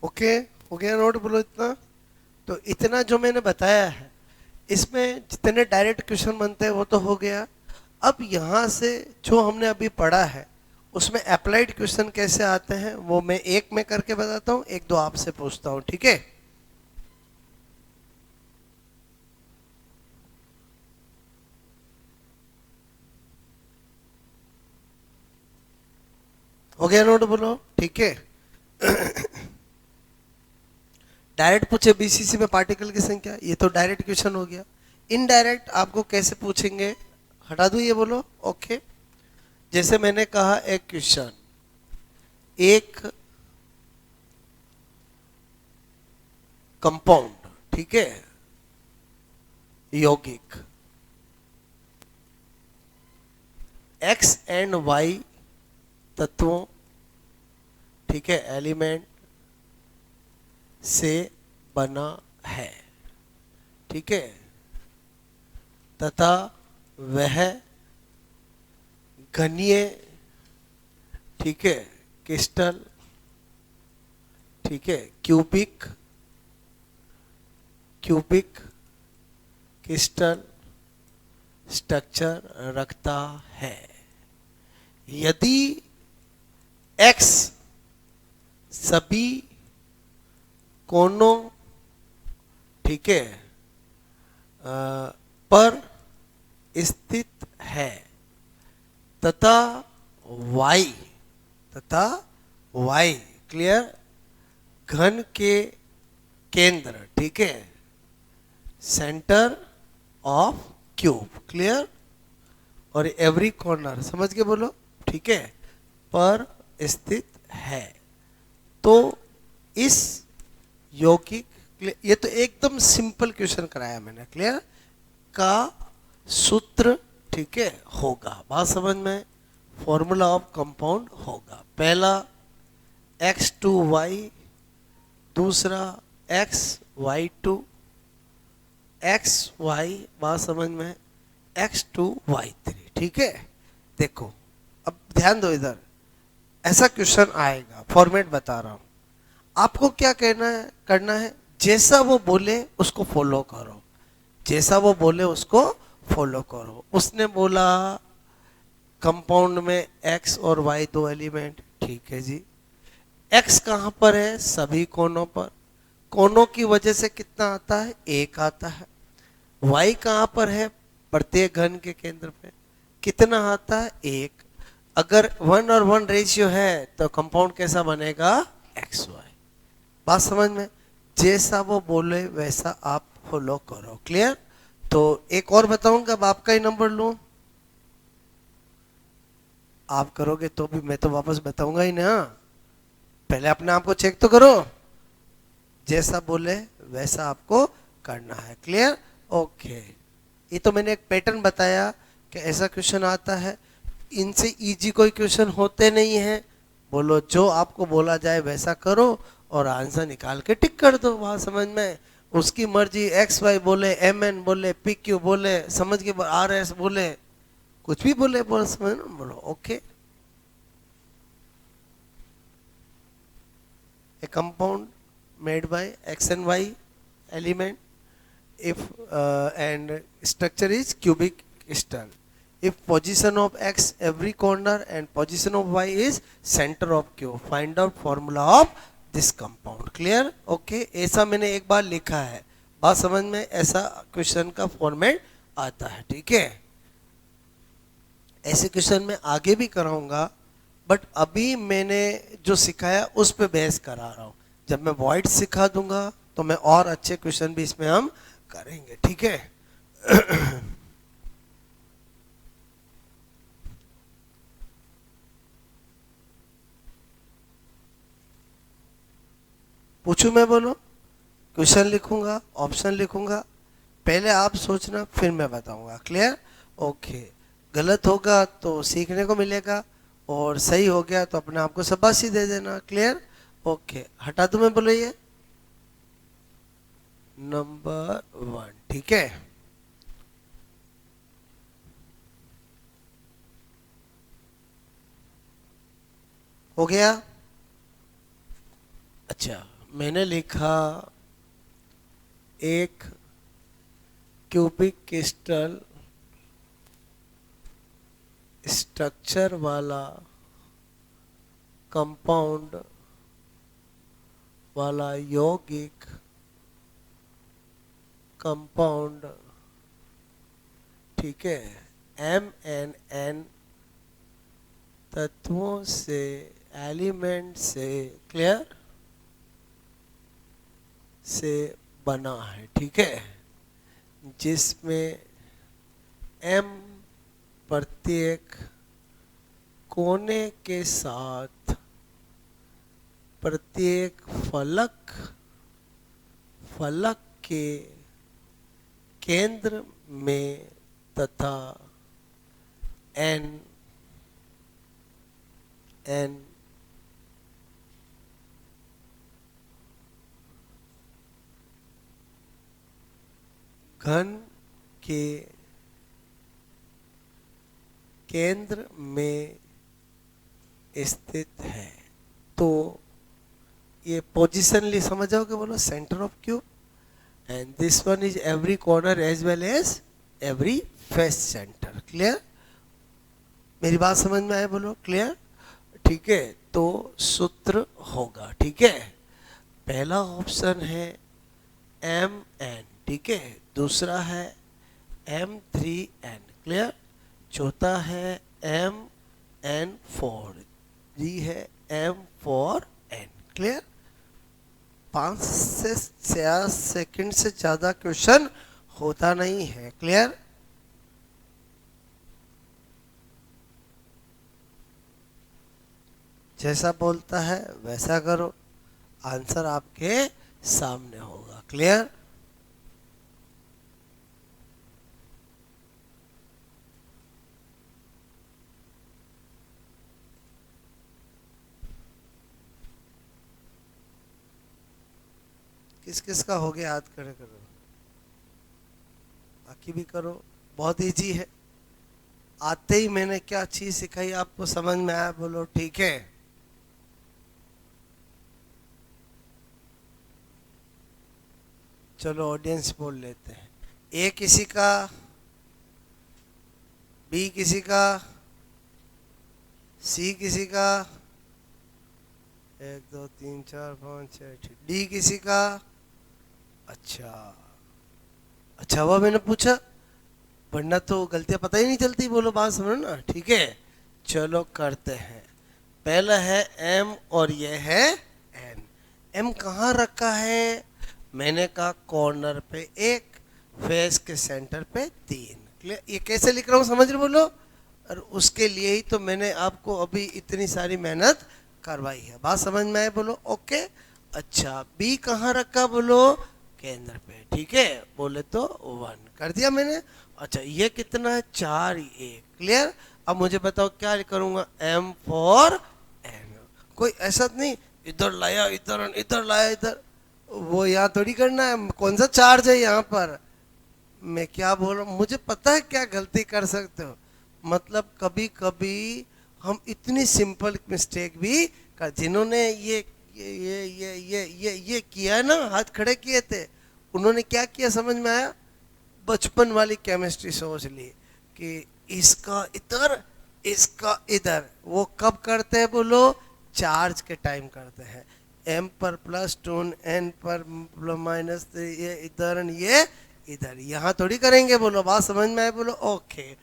ओके, हो गया नोट, बोलो इतना। तो इतना जो मैंने बताया है, इसमें जितने डायरेक्ट क्वेश्चन बनते हैं वो तो हो गया। अब यहाँ से जो हमने अभी पढ़ा है उसमें अप्लाइड क्वेश्चन कैसे आते हैं वो मैं एक में करके बताता हूँ, एक दो आपसे पूछता हूँ, ठीक है। हो गया नोट, बोलो ठीक है। डायरेक्ट पूछे बीसीसी में पार्टिकल की संख्या, ये तो डायरेक्ट क्वेश्चन हो गया। इनडायरेक्ट आपको कैसे पूछेंगे, हटा दो ये, बोलो ओके। जैसे मैंने कहा एक क्वेश्चन, एक कंपाउंड, ठीक है, यौगिक एक्स एंड वाई तत्वों, ठीक है, एलिमेंट से बना है, ठीक है, तथा वह घनीय, ठीक है, क्रिस्टल, ठीक है, क्यूबिक क्रिस्टल स्ट्रक्चर रखता है। यदि x सभी कोनों, ठीक है, पर स्थित है तथा y क्लियर, घन के केंद्र, ठीक है, सेंटर ऑफ क्यूब, क्लियर, और एवरी कॉर्नर, समझ के बोलो, ठीक है, पर स्थित है। तो इस यौगिक, ये तो एकदम सिंपल क्वेश्चन कराया मैंने, क्लियर, का सूत्र, ठीक है, होगा, बात समझ में, फॉर्मूला ऑफ कंपाउंड होगा, पहला x2y, दूसरा xy2, xy, बात समझ में, x2y3, ठीक है। देखो अब ध्यान दो इधर, ऐसा क्वेश्चन आएगा, फॉर्मेट बता रहा हूं, आपको क्या करना है, जैसा वो बोले उसको फॉलो करो, जैसा वो बोले उसको फॉलो करो। उसने बोला कंपाउंड में x और y दो एलिमेंट, ठीक है जी, x कहां पर है, सभी कोनों पर, कोनों की वजह से कितना आता है, एक आता है। y कहां पर है, प्रत्येक घन के केंद्र पे, कितना आता है, एक। अगर 1 और 1 रेशियो है तो कंपाउंड कैसा बनेगा, XY, बात समझ में, जैसा वो बोले वैसा आप फॉलो करो, क्लियर। तो एक और बताऊंगा, अब आपका ही नंबर लूं, आप करोगे तो भी मैं तो वापस बताऊंगा ही ना। पहले अपने आप को चेक तो करो, जैसा बोले वैसा आपको करना है। क्लियर? ओके। ये तो मैंने एक पैटर्न बताया कि ऐसा क्वेश्चन आता है, इनसे इजी कोई क्वेश्चन होते नहीं है। बोलो जो आपको बोला जाए वैसा करो और आंसर निकाल के टिक कर दो, वहां समझ में। उसकी मर्जी, एक्स वाई बोले, एम एन बोले, पी क्यू बोले, समझ के आर एस बोले, कुछ भी बोले, बोलो समझ में, बोलो okay. A compound made by x and y element, if and structure is cubic crystal, if position of x every corner and position of y is center of cube, find out formula of this compound. Clear? Okay, ऐसा मैंने एक बार लिखा है, बात समझ में, ऐसा question का फॉर्मेट आता है। ठीक है, ऐसे क्वेश्चन मैं आगे भी कराऊंगा, बट अभी मैंने जो सिखाया उस पे बहस करा रहा हूं। जब मैं वॉइड सिखा दूंगा तो मैं और अच्छे क्वेश्चन भी इसमें हम करेंगे। ठीक है। पूछूं मैं? बोलो। क्वेश्चन लिखूंगा, ऑप्शन लिखूंगा, पहले आप सोचना फिर मैं बताऊंगा। क्लियर? ओके। गलत होगा तो सीखने को मिलेगा, और सही हो गया तो अपने आप को शाबाशी दे देना। क्लियर? ओके। हटा दूं मैं? बोलो ये नंबर 1। ठीक है, हो गया। अच्छा, मैंने लिखा एक क्यूबिक क्रिस्टल स्ट्रक्चर वाला कंपाउंड वाला यौगिक कंपाउंड, ठीक है, MnN तत्वों से, एलिमेंट से, क्लियर, से बना है। ठीक है, जिसमें M प्रत्येक कोने के साथ प्रत्येक फलक के केंद्र में तथा N घन के केंद्र में स्थित है। तो ये पोजिशनली समझ जाओगे, बोलो centre of cube, and this one is every corner as well as every face centre. Clear? मेरी बात समझ में आए? बोलो क्लियर? ठीक है, तो सूत्र होगा, ठीक है, पहला ऑप्शन है Mn, ठीक है, दूसरा है M3n, क्लियर, चौथा है Mn4, जी है M4n। क्लियर? 5 से 6 सेकंड से ज्यादा क्वेश्चन होता नहीं है। क्लियर? जैसा बोलता है वैसा करो, आंसर आपके सामने होगा। क्लियर? किस किस का हो गया याद करे करो, बाकी भी करो, बहुत इजी है। आते ही मैंने क्या चीज सिखाई आपको समझ में आया? बोलो ठीक है। चलो ऑडियंस बोल लेते हैं। ए किसी का, बी किसी का, सी किसी का, 1 2 3 4 5 6, डी किसी का। अच्छा अच्छा हुआ मैंने पूछा, वरना तो गलतियां पता ही नहीं चलती। बोलो बात समझो ना। ठीक है, चलो करते हैं। पहला है M और यह है N। M कहाँ रखा है? मैंने कहा कॉर्नर पे एक, फेस के सेंटर पे 3। क्लियर? ये कैसे लिख रहा हूँ समझ रहे बोलो? और उसके लिए ही तो मैंने आपको अभी इतनी सारी मेहनत करवाई है। बात समझ में आए बोलो? ओके। अच्छा, बी कहाँ रखा बोलो? केंद्र पे। ठीक है, बोले तो 1 कर दिया मैंने। अच्छा, ये कितना है? 4 1। क्लियर? अब मुझे बताओ क्या करूंगा? M for N. कोई ऐसा तो नहीं इधर लाया इधर, इधर लाया इधर, वो यहाँ थोड़ी करना है। कौन सा चार्ज है यहाँ पर? मैं क्या बोल रहा हूँ, मुझे पता है क्या गलती कर सकते हो। मतलब कभी कभी हम इतनी सिंपल मिस्टेक भी कर, जिन्होंने ये किया है ना, हाथ खड़े किए थे, उन्होंने क्या किया समझ में आया? बचपन वाली केमिस्ट्री सोच ली कि इसका इधर इसका इधर। वो कब करते हैं बोलो? चार्ज के टाइम करते हैं। एम पर +2, एन पर -3, ये इधर ये इधर, यहाँ थोड़ी करेंगे बोलो। बात समझ में आए बोलो? ओके।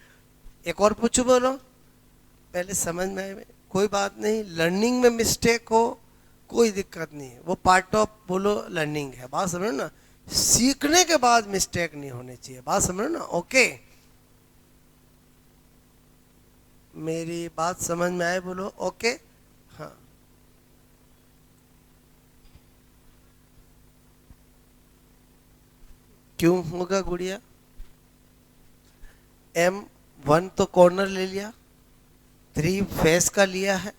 एक और पूछो बोलो, पहले समझ में आए? कोई बात नहीं, लर्निंग में मिस्टेक हो कोई दिक्कत नहीं है, वो पार्ट ऑफ बोलो लर्निंग है। बात समझो ना? सीखने के बाद मिस्टेक नहीं होनी चाहिए। बात समझो ना? ओके, मेरी बात समझ में आए बोलो? ओके। हाँ, क्यों होगा गुड़िया? M1 तो कॉर्नर ले लिया, 3 फेस का लिया है,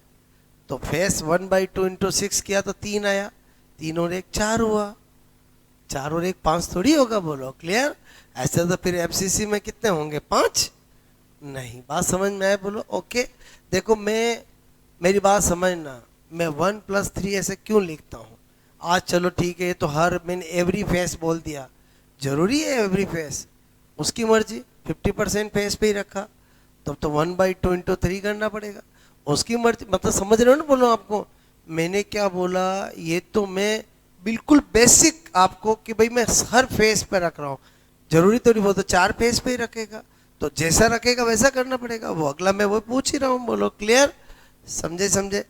तो फेस 1/2 × 6 किया तो 3 आया, 3 और 1 4 हुआ, 4 और 1 5 थोड़ी होगा बोलो? क्लियर? ऐसे तो फिर FCC में कितने होंगे? 5 नहीं। बात समझ में आए बोलो? ओके। देखो, मेरी बात समझना, मैं 1 + 3 ऐसे क्यों लिखता हूँ? आज चलो ठीक है, ये तो हर मैंने एवरी फेस बोल दिया, जरूरी है एवरी फेस? उसकी मर्जी, 50% फेस पे ही रखा, तब तो 1/2 × 3 करना पड़ेगा। उसकी मर्जी, मतलब समझ रहे हो ना बोलो आपको मैंने क्या बोला? ये तो मैं बिल्कुल बेसिक आपको कि भाई मैं हर फेस पे रख रहा हूँ, जरूरी तो नहीं वो तो 4 फेस पे ही रखेगा, तो जैसा रखेगा वैसा करना पड़ेगा। वो अगला मैं वो पूछ ही रहा हूँ बोलो? क्लियर? समझे समझे?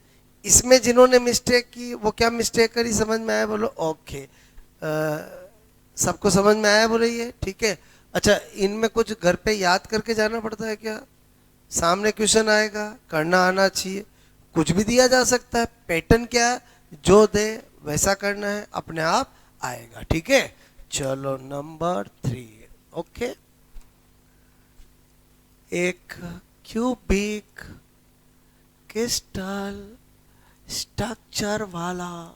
इसमें जिन्होंने मिस्टेक की वो क्या मिस्टेक करी समझ में आया बोलो? ओके। सबको समझ में आया बोले? ये ठीक है। अच्छा, इनमें कुछ घर पे याद करके जाना पड़ता है क्या? सामने क्वेश्चन आएगा, करना आना चाहिए। कुछ भी दिया जा सकता है, पैटर्न क्या है, जो दे वैसा करना है, अपने आप आएगा। ठीक है, चलो नंबर 3। ओके, एक क्यूबिक क्रिस्टल स्ट्रक्चर वाला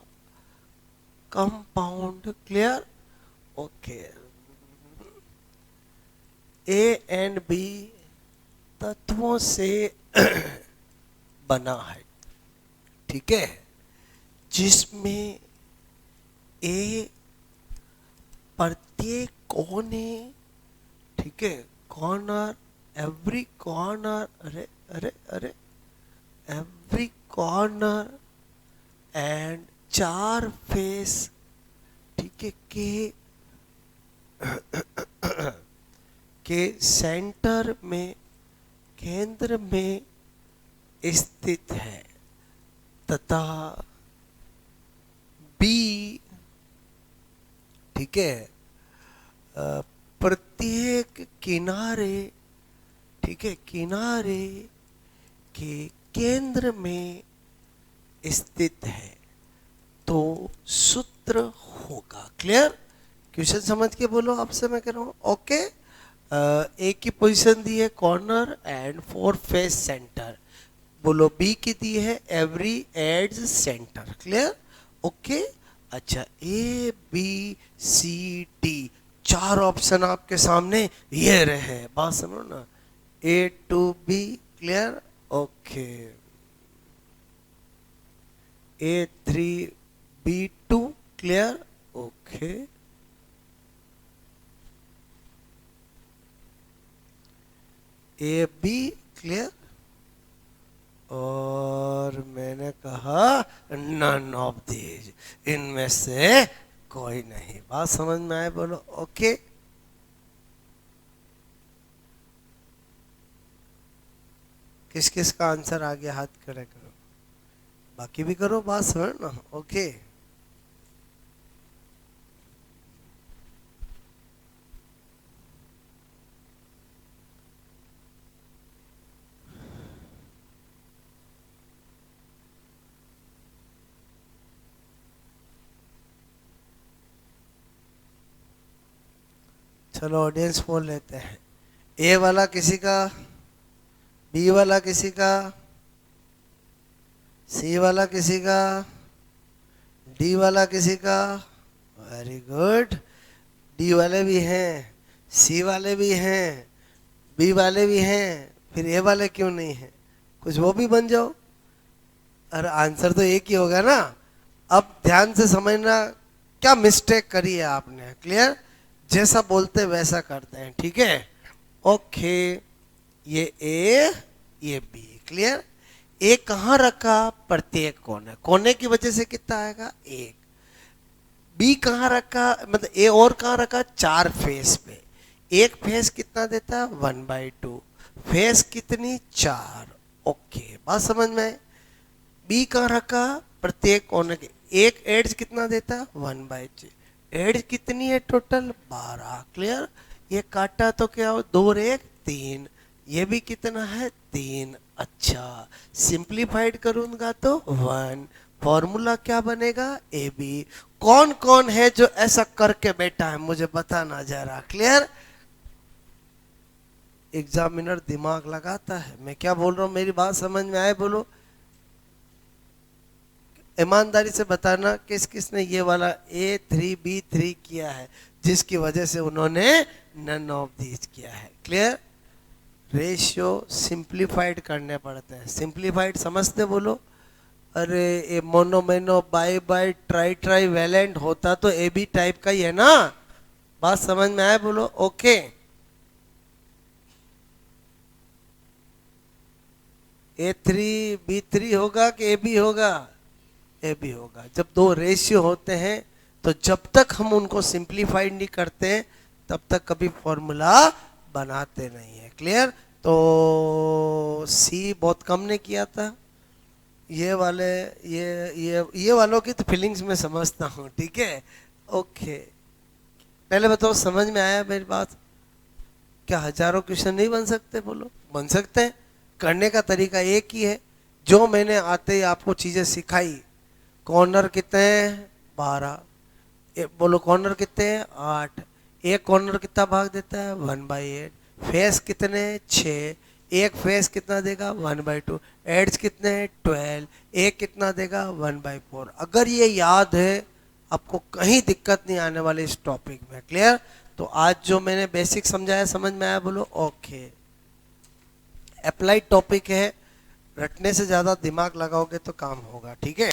compound. Clear? Okay, A and B तत्वों से बना है। ठीक है, जिसमें ए प्रत्येक कोने, ठीक है, कॉर्नर, एवरी कॉर्नर, अरे अरे अरे, एवरी कॉर्नर एंड 4 फेस, ठीक है, के सेंटर में, केंद्र में स्थित है, तथा बी, ठीक है, प्रत्येक किनारे, ठीक है, किनारे के केंद्र में स्थित है, तो सूत्र होगा। क्लियर? क्वेश्चन समझ के बोलो, आपसे मैं कह रहा हूं। ओके, ए की पोजीशन दी है कॉर्नर एंड 4 फेस सेंटर, बोलो बी की दी है every edges centre. Clear? Okay. अच्छा, A B C D 4 option आपके सामने ये रहे। बात समझो ना, A two B. Clear? Okay, A3B2। Clear? Okay, A B. Clear? और मैंने कहा नन ऑफ दीज, इनमें से कोई नहीं। बात समझ में आए बोलो? ओके, किस किस का आंसर आ गया? हाथ खड़े करो, बाकी भी करो। बात समझ ना? ओके, चलो ऑडियंस बोल लेते हैं। ए वाला किसी का, बी वाला किसी का, सी वाला किसी का, डी वाला किसी का। Very good. डी वाले भी हैं, सी वाले भी हैं, बी वाले भी हैं, फिर ए वाले क्यों नहीं हैं? कुछ वो भी बन जाओ। अरे आंसर तो एक ही होगा ना। अब ध्यान से समझना क्या मिस्टेक करी है आपने। क्लियर? जैसा बोलते वैसा करते हैं, ठीक है? ओके, ये ए ये बी। क्लियर? ए कहाँ रखा? प्रत्येक कोने, कोने की वजह से कितना आएगा? एक। बी कहाँ रखा, मतलब ए और कहाँ रखा? चार फेस पे। एक फेस कितना देता है? 1/2। फेस कितनी? 4। ओके, बात समझ में आए? बी कहाँ रखा? प्रत्येक कोने के। एक एड्स कितना देता है? 1/3। एड्स कितनी है टोटल? 12। क्लियर? ये काटा तो क्या हो? 2 और 1 3। ये भी कितना है? 3। अच्छा, सिंप्लीफाइड करूंगा तो 1। फॉर्मूला क्या बनेगा? A B. कौन कौन है जो ऐसा करके बैठा है मुझे बताना जरा। क्लियर? एग्जामिनर दिमाग लगाता है। मैं क्या बोल रहा हूं, मेरी बात समझ में आए? बोलो, ईमानदारी से बताना किस किस ने ये वाला A3B3 किया है जिसकी वजह से उन्होंने नन ऑफ दीज किया है। क्लियर? रेशियो सिंप्लीफाइड करने पड़ते हैं। सिंप्लीफाइड समझते? बोलो। अरे ये मोनोमेनो bi bi tri trivalent होता तो ए बी टाइप का ही है ना। बात समझ में आए? बोलो। ओके, A3B3 होगा कि ए बी होगा? ए बी होगा। जब दो रेशियो होते हैं तो जब तक हम उनको सिंप्लीफाइड नहीं करते तब तक कभी फॉर्मूला बनाते नहीं है। क्लियर? तो सी बहुत कम ने किया था। ये वाले ये वालों की तो फीलिंग्स में समझता हूँ, ठीक है? ओके, पहले बताओ समझ में आया मेरी बात? क्या हजारों क्वेश्चन नहीं बन सकते? बोलो, बन सकते हैं। करने का तरीका एक ही है जो मैंने आते ही आपको चीजें सिखाई। कॉर्नर कितने हैं? 12। बोलो कॉर्नर कितने हैं? 8। एक कॉर्नर कितना भाग देता है? 1/8। फेस कितने? 6। एक फेस कितना देगा? 1/2। एड्स कितने हैं? 12। एक कितना देगा? 1/4। अगर ये याद है आपको कहीं दिक्कत नहीं आने वाली इस टॉपिक में। क्लियर? तो आज जो मैंने बेसिक समझाया समझ में आया? बोलो ओके। अप्लाइड टॉपिक है, रटने से ज्यादा दिमाग लगाओगे तो काम होगा, ठीक है?